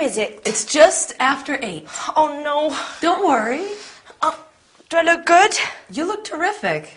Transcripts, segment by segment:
is it? It's just after 8. Oh, no. Don't worry. Do I look good? You look terrific.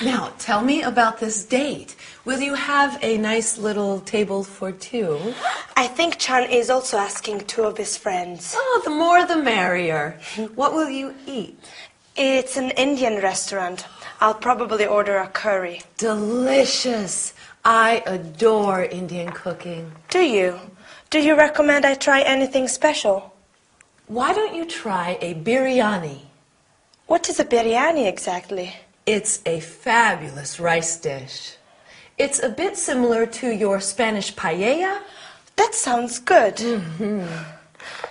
Now, tell me about this date. Will you have a nice little table for 2? I think Chan is also asking 2 of his friends. Oh, the more the merrier. What will you eat? It's an Indian restaurant. I'll probably order a curry. Delicious. I adore Indian cooking. Do you? Do you recommend I try anything special? Why don't you try a biryani? What is a biryani exactly? It's a fabulous rice dish. It's a bit similar to your Spanish paella. That sounds good.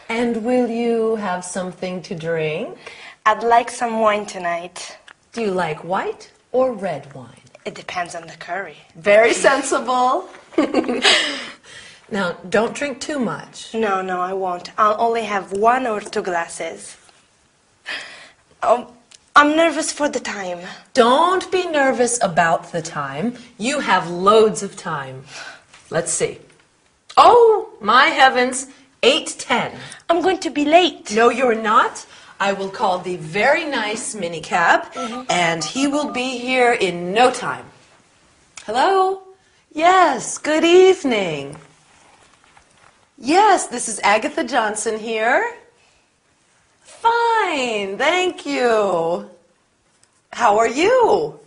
And will you have something to drink? I'd like some wine tonight. Do you like white or red wine? It depends on the curry. Very sensible. Now, don't drink too much. No, I won't. I'll only have 1 or 2 glasses. Oh, I'm nervous for the time. Don't be nervous about the time. You have loads of time. Let's see. Oh, my heavens, 8:10. I'm going to be late. No, you're not. I will call the very nice minicab, and he will be here in no time. Hello? Yes, good evening. Yes, this is Agatha Johnson here. Fine, thank you. How are you?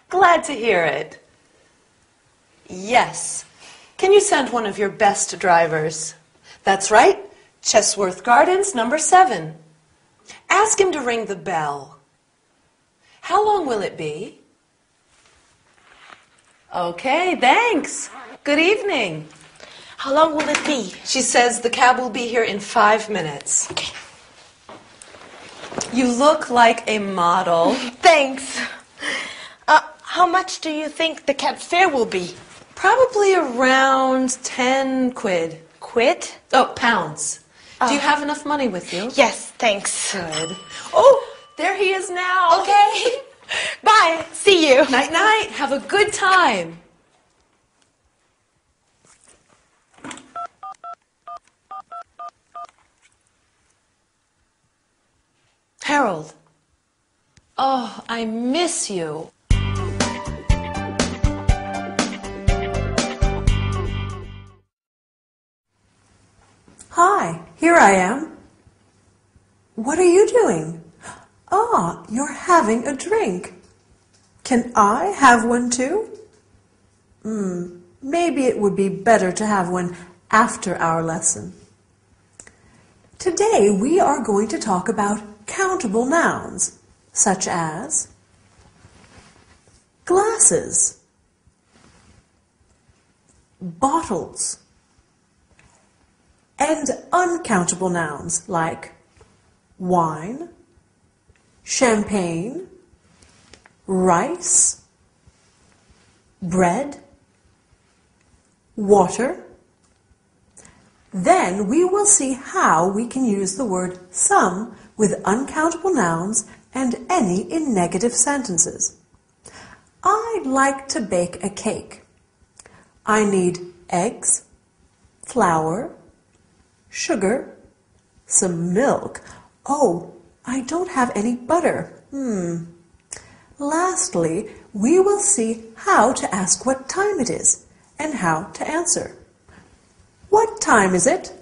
Glad to hear it. Yes. Can you send one of your best drivers? That's right. Chesworth Gardens, number 7. Ask him to ring the bell. How long will it be? Okay, thanks. Good evening. How long will it be? She says the cab will be here in 5 minutes. Okay. You look like a model. Thanks. How much do you think the cab fare will be? Probably around 10 quid. Quid? Oh, pounds. Do you have enough money with you? Yes, thanks. Good. Oh, there he is now. Okay. Bye. See you. Night, night. Have a good time. Harold. Oh, I miss you. Hi, here I am. What are you doing? Ah, you're having a drink. Can I have one too? Maybe it would be better to have one after our lesson. Today we are going to talk about countable nouns, such as glasses, bottles, and uncountable nouns like wine, champagne, rice, bread, water. Then we will see how we can use the word some with uncountable nouns and any in negative sentences. I'd like to bake a cake. I need eggs, flour, sugar, some milk. Oh, I don't have any butter. Lastly, we will see how to ask what time it is and how to answer. What time is it?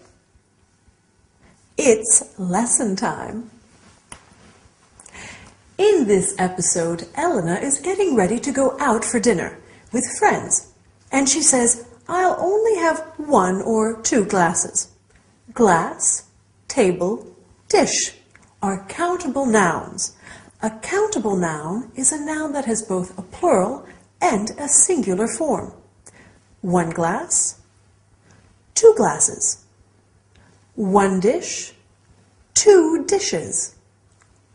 It's lesson time. In this episode, Elena is getting ready to go out for dinner with friends, and she says, I'll only have 1 or 2 glasses. Glass, table, dish are countable nouns. A countable noun is a noun that has both a plural and a singular form. 1 glass, 2 glasses. 1 dish, 2 dishes.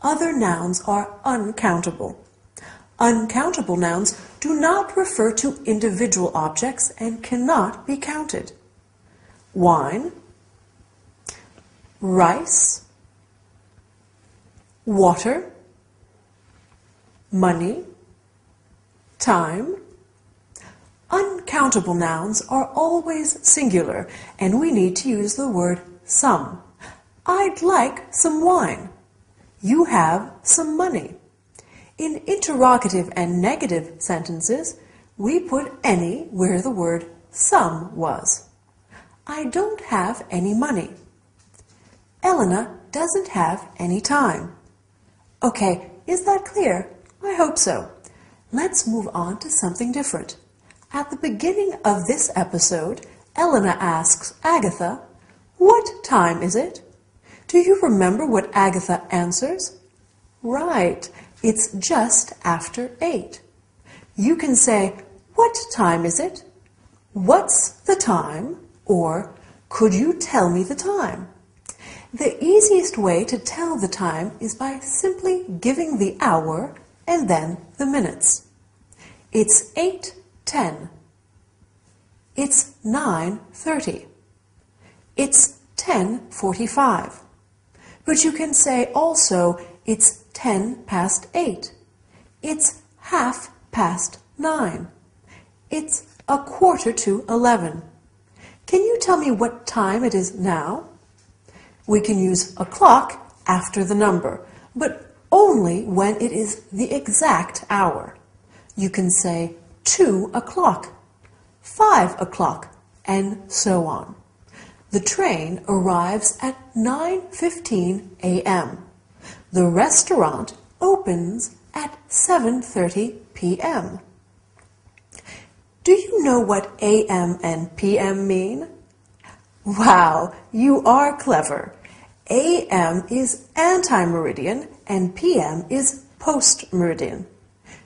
Other nouns are uncountable. Uncountable nouns do not refer to individual objects and cannot be counted. Wine, rice, water, money, time, Uncountable nouns are always singular, and we need to use the word some. I'd like some wine. You have some money. In interrogative and negative sentences, we put any where the word some was. I don't have any money. Elena doesn't have any time. Okay, is that clear? I hope so. Let's move on to something different. At the beginning of this episode, Elena asks Agatha, "What time is it?" Do you remember what Agatha answers? Right, it's just after 8. You can say, "What time is it?" "What's the time?" or "Could you tell me the time?" The easiest way to tell the time is by simply giving the hour and then the minutes. It's 8:10. It's 9:30. It's 10:45. But you can say also it's 10 past 8. It's 9:30. It's 10:45. Can you tell me what time it is now? We can use a clock after the number, but only when it is the exact hour. You can say 2 o'clock, 5 o'clock, and so on. The train arrives at 9:15 a.m. The restaurant opens at 7:30 p.m. Do you know what a.m. and p.m. mean? Wow, you are clever. A.m. is anti-meridian and p.m. is post-meridian.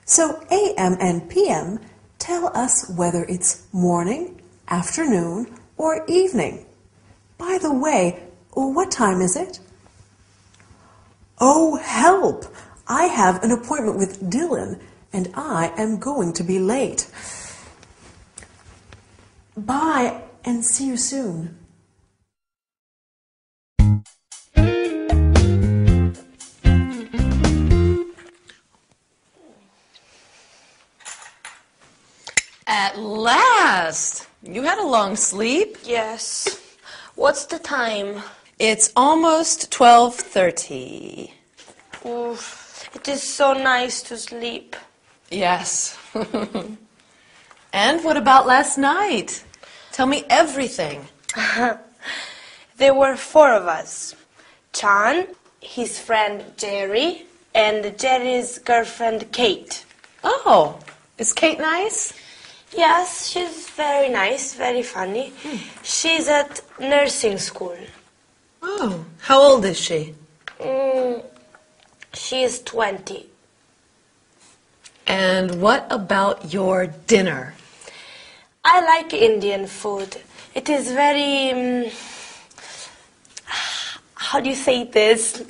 So a.m. and p.m. tell us whether it's morning, afternoon, or evening. By the way, what time is it? Oh, help! I have an appointment with Dylan, and I am going to be late. Bye, and see you soon. At last! You had a long sleep. Yes. What's the time? It's almost 12:30. Oof, it is so nice to sleep. Yes. And what about last night? Tell me everything. There were 4 of us. Chan, his friend Jerry, and Jerry's girlfriend Kate. Oh, is Kate nice? Yes, she's very nice, very funny. She's at nursing school. Oh, how old is she? She is 20. And what about your dinner? I like Indian food. It is very... how do you say this?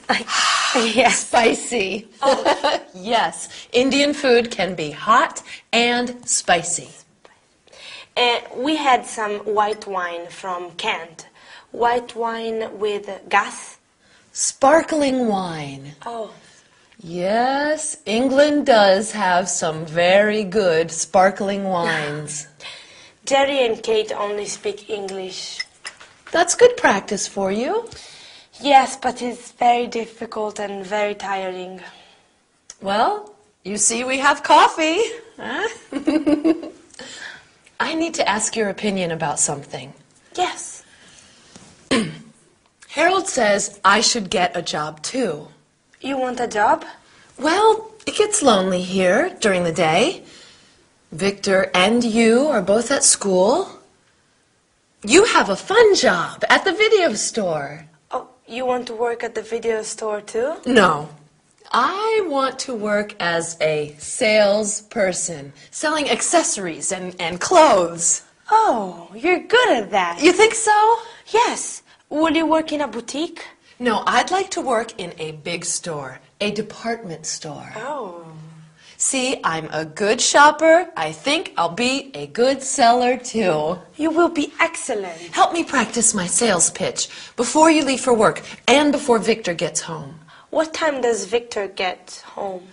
Yes. Spicy. Oh. Yes, Indian food can be hot and spicy. We had some white wine from Kent. White wine with gas. Sparkling wine. Oh. Yes, England does have some very good sparkling wines. Jerry and Kate only speak English. That's good practice for you. Yes, but it's very difficult and very tiring. Well, you see we have coffee. Huh? I need to ask your opinion about something. Yes. Harold says I should get a job too. You want a job? Well, it gets lonely here during the day. Victor and you are both at school. You have a fun job at the video store. Oh, you want to work at the video store too? No. I want to work as a salesperson, selling accessories and clothes. Oh, you're good at that. You think so? Yes. Will you work in a boutique? No, I'd like to work in a big store, a department store. Oh. See, I'm a good shopper. I think I'll be a good seller too. You will be excellent. Help me practice my sales pitch before you leave for work and before Victor gets home. What time does Victor get home?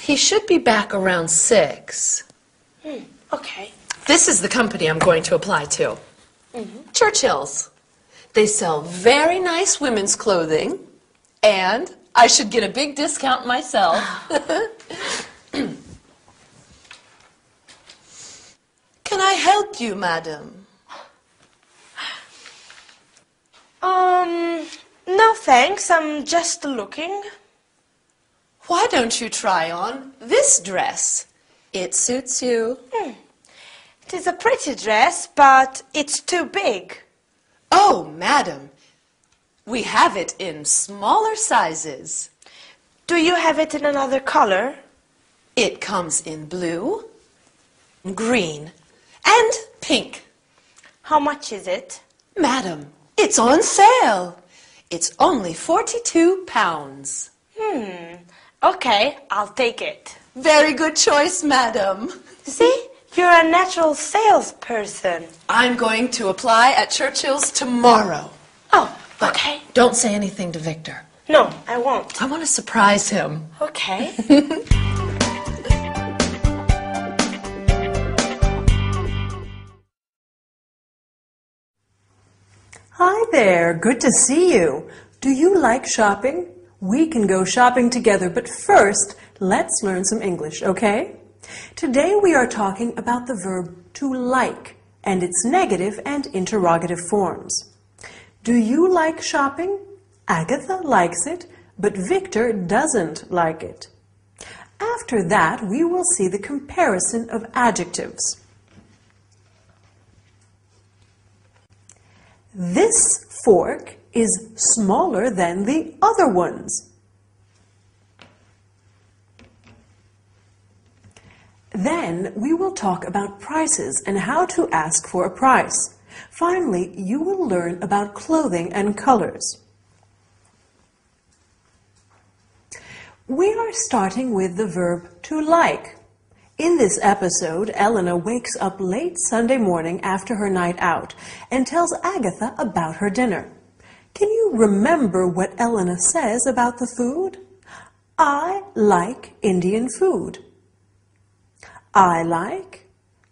He should be back around 6. Okay. This is the company I'm going to apply to. Churchill's. They sell very nice women's clothing, and I should get a big discount myself. Can I help you, madam? No thanks, I'm just looking. Why don't you try on this dress? It suits you. It is a pretty dress, but it's too big. Oh, madam, we have it in smaller sizes. Do you have it in another color? It comes in blue, green, and pink. How much is it? Madam, it's on sale. It's only £42. Okay, I'll take it. Very good choice, madam. See, you're a natural salesperson. I'm going to apply at Churchill's tomorrow. Oh, But okay. don't say anything to Victor. No, I won't. I want to surprise him. Okay. Hi there, good to see you. Do you like shopping? We can go shopping together, but first, let's learn some English, okay? Today we are talking about the verb to like and its negative and interrogative forms. Do you like shopping? Agatha likes it, but Victor doesn't like it. After that, we will see the comparison of adjectives. This fork is smaller than the other ones. Then we will talk about prices and how to ask for a price. Finally, you will learn about clothing and colors. We are starting with the verb to like. In this episode, Elena wakes up late Sunday morning after her night out and tells Agatha about her dinner. Can you remember what Elena says about the food? I like Indian food. I like,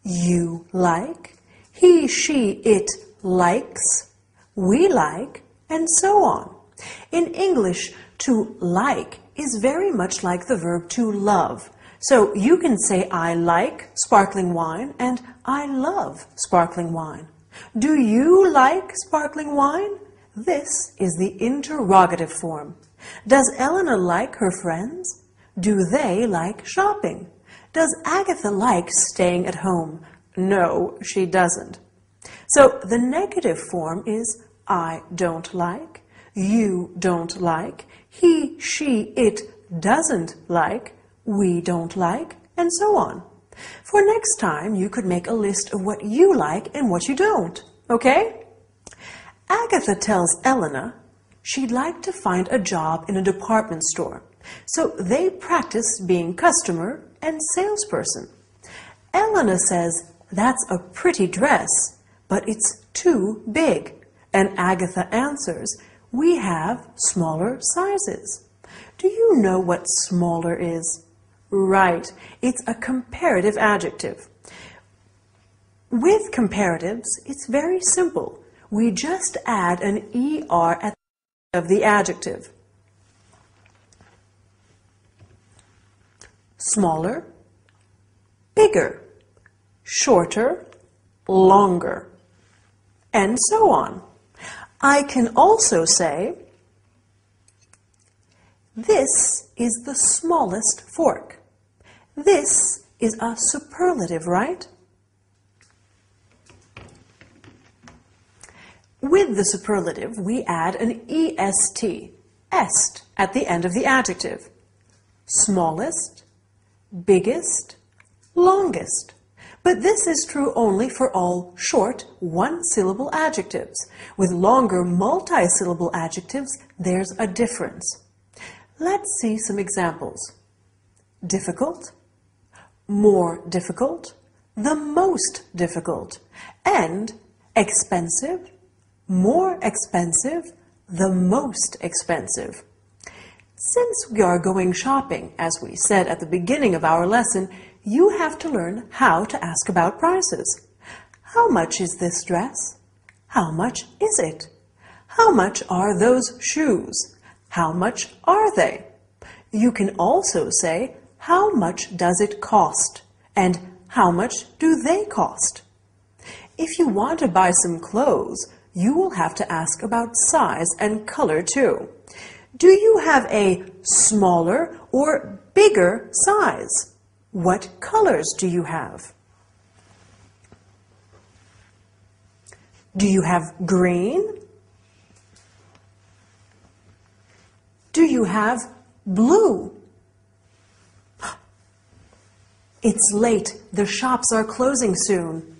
you like, he, she, it likes, we like, and so on. In English, to like is very much like the verb to love. So you can say I like sparkling wine and I love sparkling wine. Do you like sparkling wine? This is the interrogative form. Does Elena like her friends? Do they like shopping? Does Agatha like staying at home? No, she doesn't. So the negative form is I don't like, you don't like, he, she, it doesn't like, we don't like, and so on. For next time, you could make a list of what you like and what you don't, okay? Agatha tells Elena she'd like to find a job in a department store, so they practice being customer and salesperson. Elena says, that's a pretty dress, but it's too big. And Agatha answers, we have smaller sizes. Do you know what smaller is? Right, it's a comparative adjective. With comparatives, it's very simple. We just add an ER at the end of the adjective. Smaller, bigger, shorter, longer, and so on. I can also say, this is the smallest fork. This is a superlative, right? With the superlative, we add an est, est, at the end of the adjective. Smallest, biggest, longest. But this is true only for all short, one-syllable adjectives. With longer, multi-syllable adjectives, there's a difference. Let's see some examples. Difficult, more difficult, the most difficult, and expensive, more expensive, the most expensive. Since we are going shopping, as we said at the beginning of our lesson, you have to learn how to ask about prices. How much is this dress? How much is it? How much are those shoes? How much are they? You can also say, how much does it cost? And how much do they cost? If you want to buy some clothes, you will have to ask about size and color too. Do you have a smaller or bigger size? What colors do you have? Do you have green? Do you have blue? It's late. The shops are closing soon.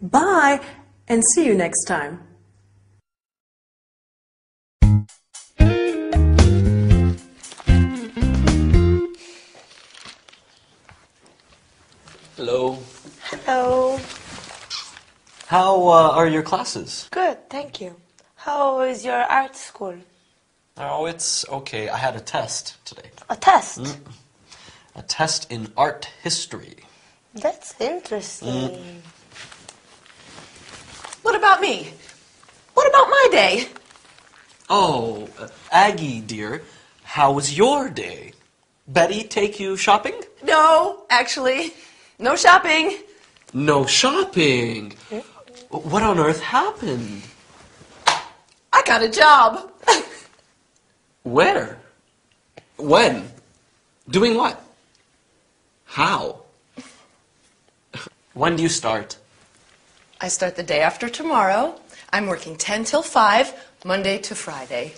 Bye, and see you next time. Hello. Hello. How are your classes? Good, thank you. How is your art school? Oh, it's okay. I had a test today. A test? A test in art history. That's interesting. What about me? What about my day? Oh, Aggie, dear, how was your day? Betty take you shopping? No, actually, no shopping. No shopping? What on earth happened? I got a job. Where? When? Doing what? How? When do you start? I start the day after tomorrow. I'm working 10 till 5, Monday to Friday.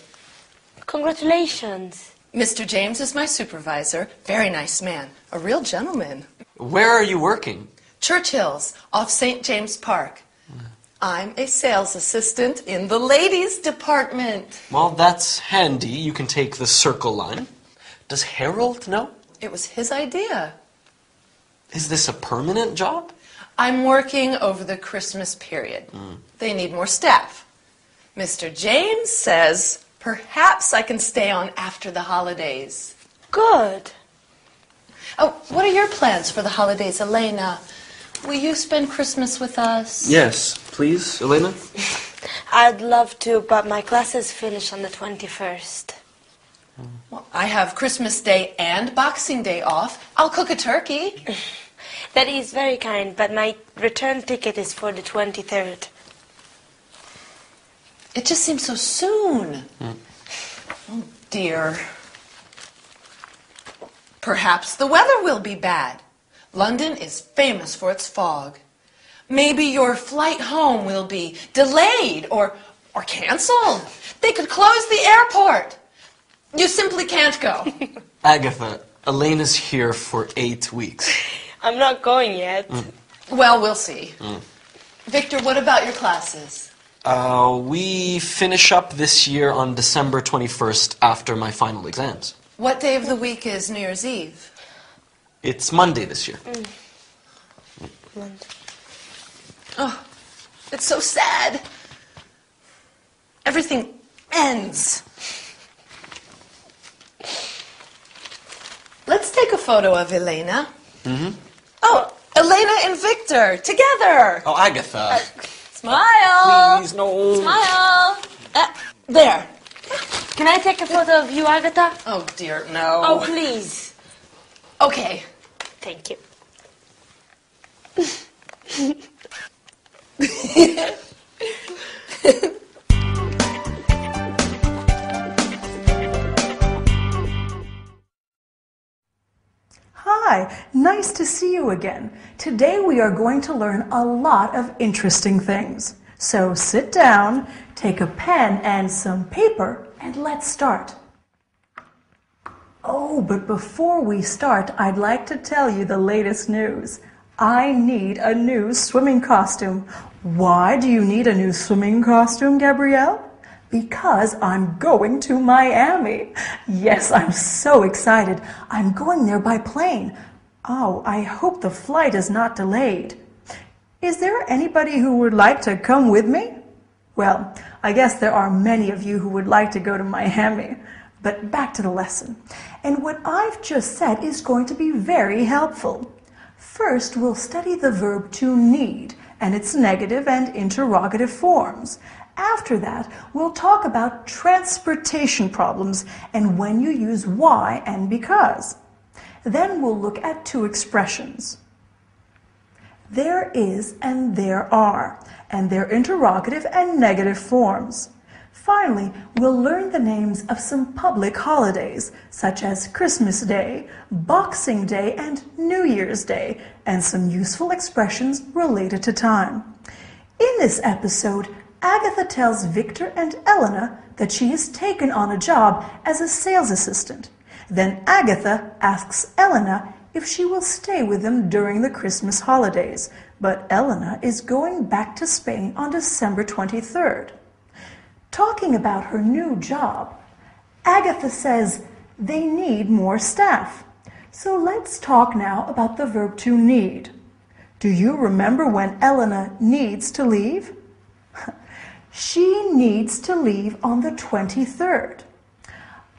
Congratulations. Mr. James is my supervisor. Very nice man. A real gentleman. Where are you working? Churchill's, off St. James Park. I'm a sales assistant in the ladies' department. Well, that's handy. You can take the circle line. Does Harold know? It was his idea. Is this a permanent job? I'm working over the Christmas period. They need more staff. Mr. James says perhaps I can stay on after the holidays. Good. Oh, what are your plans for the holidays, Elena? Will you spend Christmas with us? Yes, please, Elena. I'd love to, but my classes finish on the 21st. Well, I have Christmas Day and Boxing Day off. I'll cook a turkey. That is very kind, but my return ticket is for the 23rd. It just seems so soon. Oh, dear. Perhaps the weather will be bad. London is famous for its fog. Maybe your flight home will be delayed or canceled. They could close the airport. You simply can't go. Agatha, Elena's here for 8 weeks. I'm not going yet. Well, we'll see. Victor, what about your classes? We finish up this year on December 21st after my final exams. What day of the week is New Year's Eve? It's Monday this year. Monday. Oh, it's so sad. Everything ends. Let's take a photo of Elena. Oh, Elena and Victor, together. Oh, Agatha. Smile. Please, no. Smile. There. Can I take a photo of you, Agatha? Oh, dear, no. Oh, please. Okay. Thank you. Hi, nice to see you again. Today we are going to learn a lot of interesting things. So sit down, take a pen and some paper, and let's start. Oh, but before we start, I'd like to tell you the latest news. I need a new swimming costume. Why do you need a new swimming costume, Gabrielle? Because I'm going to Miami. Yes, I'm so excited. I'm going there by plane. Oh, I hope the flight is not delayed. Is there anybody who would like to come with me? Well, I guess there are many of you who would like to go to Miami. But back to the lesson. And what I've just said is going to be very helpful. First, we'll study the verb to need and its negative and interrogative forms. After that, we'll talk about transportation problems and when you use why and because. Then we'll look at two expressions. There is and there are, and their interrogative and negative forms. Finally, we'll learn the names of some public holidays, such as Christmas Day, Boxing Day, and New Year's Day, and some useful expressions related to time. In this episode, Agatha tells Victor and Elena that she is taken on a job as a sales assistant. Then Agatha asks Elena if she will stay with them during the Christmas holidays, but Elena is going back to Spain on December 23rd. Talking about her new job, Agatha says they need more staff. So let's talk now about the verb to need. Do you remember when Elena needs to leave? She needs to leave on the 23rd.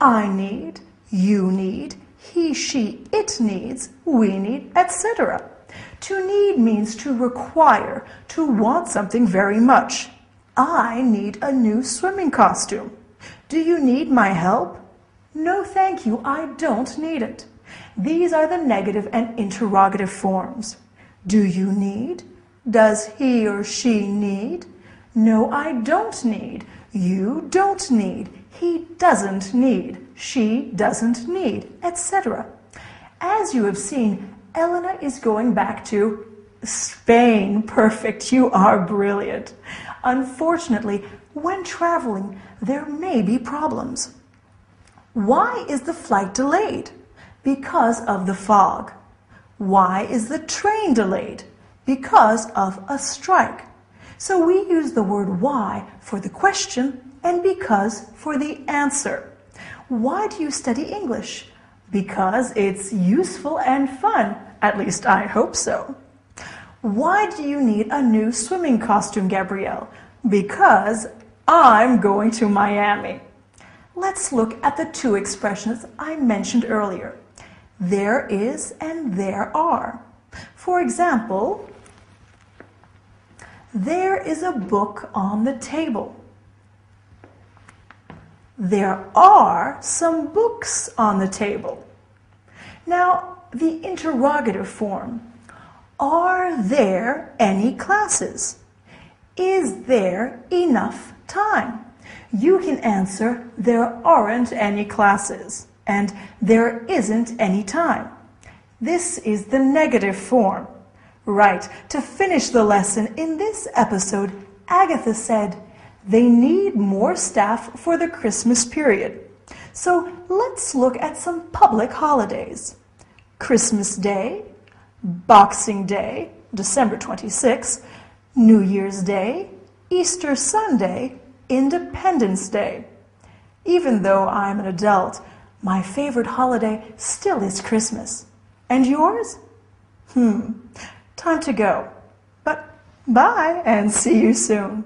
I need, you need, he, she, it needs, we need, etc. To need means to require, to want something very much. I need a new swimming costume. Do you need my help? No, thank you, I don't need it. These are the negative and interrogative forms. Do you need? Does he or she need? No, I don't need. You don't need. He doesn't need. She doesn't need, etc. As you have seen, Elena is going back to Spain. Perfect, you are brilliant. Unfortunately, when traveling, there may be problems. Why is the flight delayed? Because of the fog. Why is the train delayed? Because of a strike. So we use the word why for the question and because for the answer. Why do you study English? Because it's useful and fun. At least I hope so. Why do you need a new swimming costume, Gabrielle? Because I'm going to Miami. Let's look at the two expressions I mentioned earlier. There is and there are. For example, there is a book on the table. There are some books on the table. Now, the interrogative form. Are there any classes? Is there enough time? You can answer, there aren't any classes, and there isn't any time. This is the negative form. Right, to finish the lesson in this episode, Agatha said, they need more staff for the Christmas period. So let's look at some public holidays. Christmas Day, Boxing Day, December 26th, New Year's Day, Easter Sunday, Independence Day. Even though I'm an adult, my favorite holiday still is Christmas. And yours? Time to go. But bye and see you soon.